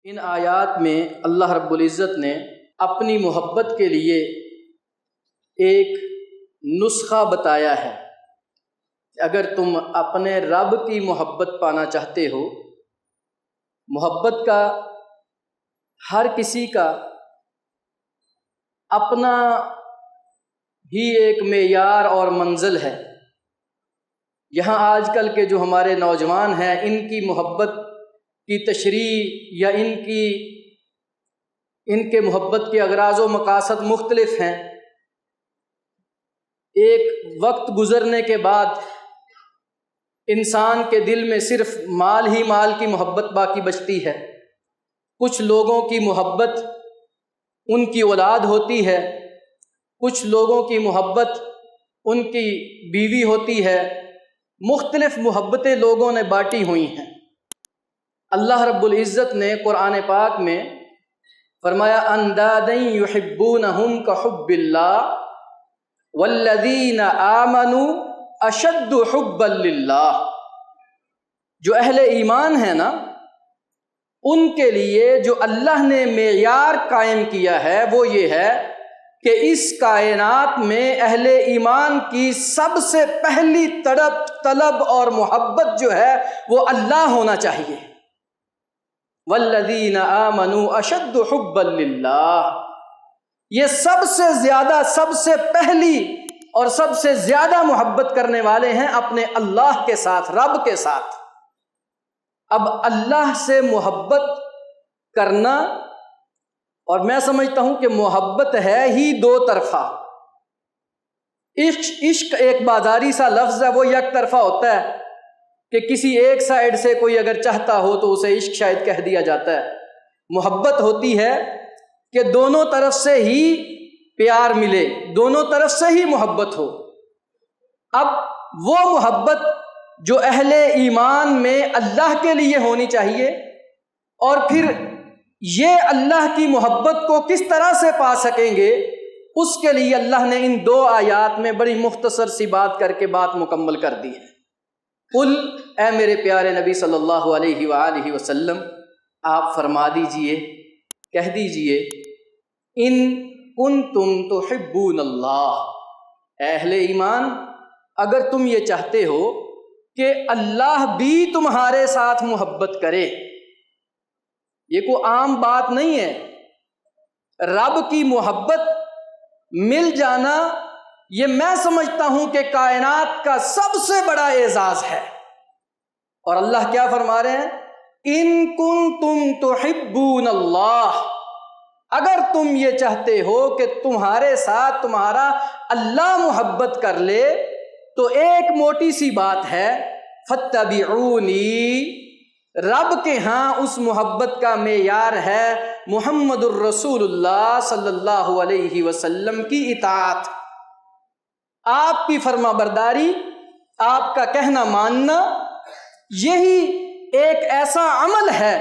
ان آیات میں اللہ رب العزت نے اپنی محبت کے لیے ایک نسخہ بتایا ہے کہ اگر تم اپنے رب کی محبت پانا چاہتے ہو، محبت کا ہر کسی کا اپنا ہی ایک معیار اور منزل ہے۔ یہاں آج کل کے جو ہمارے نوجوان ہیں، ان کی محبت کی تشریح یا ان کے محبت کے اغراض و مقاصد مختلف ہیں۔ ایک وقت گزرنے کے بعد انسان کے دل میں صرف مال ہی مال کی محبت باقی بچتی ہے۔ کچھ لوگوں کی محبت ان کی اولاد ہوتی ہے، کچھ لوگوں کی محبت ان کی بیوی ہوتی ہے، مختلف محبتیں لوگوں نے بانٹی ہوئی ہیں۔ اللہ رب العزت نے قرآن پاک میں فرمایا اندادا یحبونہم کحب اللہ والذین آمنوا اشد حبا للہ۔ جو اہل ایمان ہیں نا، ان کے لیے جو اللہ نے معیار قائم کیا ہے وہ یہ ہے کہ اس کائنات میں اہل ایمان کی سب سے پہلی طلب اور محبت جو ہے وہ اللہ ہونا چاہیے۔ والذین آمنوا اشد حبا للہ، یہ سب سے زیادہ، سب سے پہلی اور سب سے زیادہ محبت کرنے والے ہیں اپنے اللہ کے ساتھ، رب کے ساتھ۔ اب اللہ سے محبت کرنا، اور میں سمجھتا ہوں کہ محبت ہے ہی دو طرفہ۔ عشق ایک بازاری سا لفظ ہے، وہ یک طرفہ ہوتا ہے کہ کسی ایک سائیڈ سے کوئی اگر چاہتا ہو تو اسے عشق شاید کہہ دیا جاتا ہے۔ محبت ہوتی ہے کہ دونوں طرف سے ہی پیار ملے، دونوں طرف سے ہی محبت ہو۔ اب وہ محبت جو اہل ایمان میں اللہ کے لیے ہونی چاہیے، اور پھر یہ اللہ کی محبت کو کس طرح سے پا سکیں گے، اس کے لیے اللہ نے ان دو آیات میں بڑی مختصر سی بات کر کے بات مکمل کر دی ہے۔ قل، اے میرے پیارے نبی صلی اللہ علیہ وآلہ وسلم، آپ فرما دیجئے، کہہ دیجئے، ان کنتم تحبون اللہ، اے اہل ایمان، اگر تم یہ چاہتے ہو کہ اللہ بھی تمہارے ساتھ محبت کرے، یہ کوئی عام بات نہیں ہے۔ رب کی محبت مل جانا، یہ میں سمجھتا ہوں کہ کائنات کا سب سے بڑا اعزاز ہے۔ اور اللہ کیا فرما رہے ہیں؟ ان کنتم تحبون اللہ، اگر تم یہ چاہتے ہو کہ تمہارے ساتھ تمہارا اللہ محبت کر لے، تو ایک موٹی سی بات ہے، فاتبعونی، رب کے ہاں اس محبت کا معیار ہے محمد الرسول اللہ صلی اللہ علیہ وسلم کی اطاعت، آپ کی فرما برداری، آپ کا کہنا ماننا۔ یہی ایک ایسا عمل ہے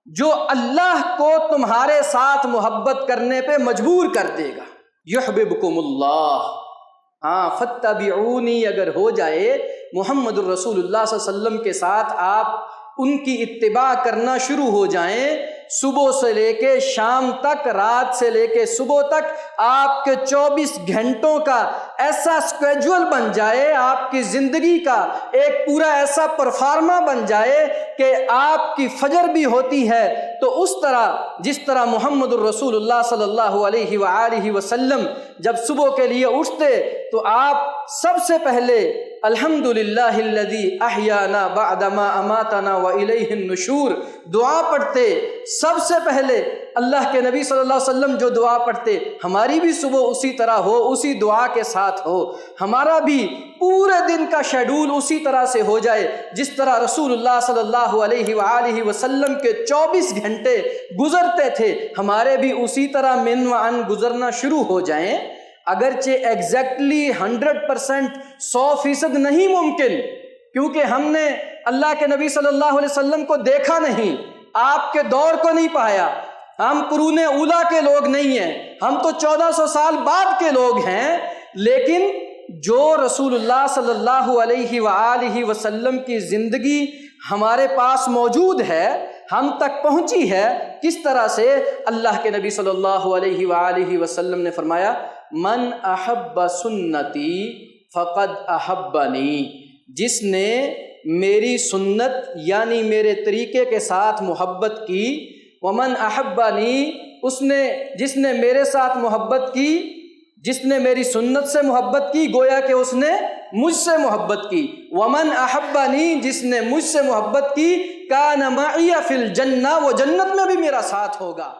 جو اللہ کو تمہارے ساتھ محبت کرنے پہ مجبور کر دے گا۔ یحببکم اللہ، ہاں، فاتبعونی اگر ہو جائے، محمد الرسول اللہ صلی اللہ علیہ وسلم کے ساتھ آپ ان کی اتباع کرنا شروع ہو جائیں، صبح سے لے کے شام تک، رات سے لے کے صبح تک، آپ کے 24 گھنٹوں کا ایسا اسکیجول بن جائے، آپ کی زندگی کا ایک پورا ایسا پرفارما بن جائے کہ آپ کی فجر بھی ہوتی ہے تو اس طرح جس طرح محمد الرسول اللہ صلی اللہ علیہ وآلہ وسلم جب صبح کے لیے اٹھتے تو آپ سب سے پہلے الحمدللہ الذی احیانا بعدما اماتنا والیہ النشور دعا پڑھتے۔ سب سے پہلے اللہ کے نبی صلی اللہ علیہ وسلم جو دعا پڑھتے، ہماری بھی صبح اسی طرح ہو، اسی دعا کے ساتھ ہو، ہمارا بھی پورے دن کا شیڈول اسی طرح سے ہو جائے جس طرح رسول اللہ صلی اللہ علیہ وآلہ وسلم کے 24 گھنٹے گزرتے تھے، ہمارے بھی اسی طرح من و عن گزرنا شروع ہو جائیں۔ اگرچہ ایگزیکٹلی 100%، 100% نہیں ممکن، کیونکہ ہم نے اللہ کے نبی صلی اللہ علیہ وسلم کو دیکھا نہیں، آپ کے دور کو نہیں پایا، ہم قرون اولیٰ کے لوگ نہیں ہیں، ہم تو 1400 سال بعد کے لوگ ہیں، لیکن جو رسول اللہ صلی اللہ علیہ وآلہ وسلم کی زندگی ہمارے پاس موجود ہے، ہم تک پہنچی ہے کس طرح سے؟ اللہ کے نبی صلی اللہ علیہ وآلہ وسلم نے فرمایا من احب سنتی فقد احبنی، جس نے میری سنت یعنی میرے طریقے کے ساتھ محبت کی، ومن احبنی، جس نے میرے ساتھ محبت کی، جس نے میری سنت سے محبت کی، گویا کہ اس نے مجھ سے محبت کی، ومن احبنی، جس نے مجھ سے محبت کی، کان معی فی الجنہ، وہ جنت میں بھی میرا ساتھ ہوگا۔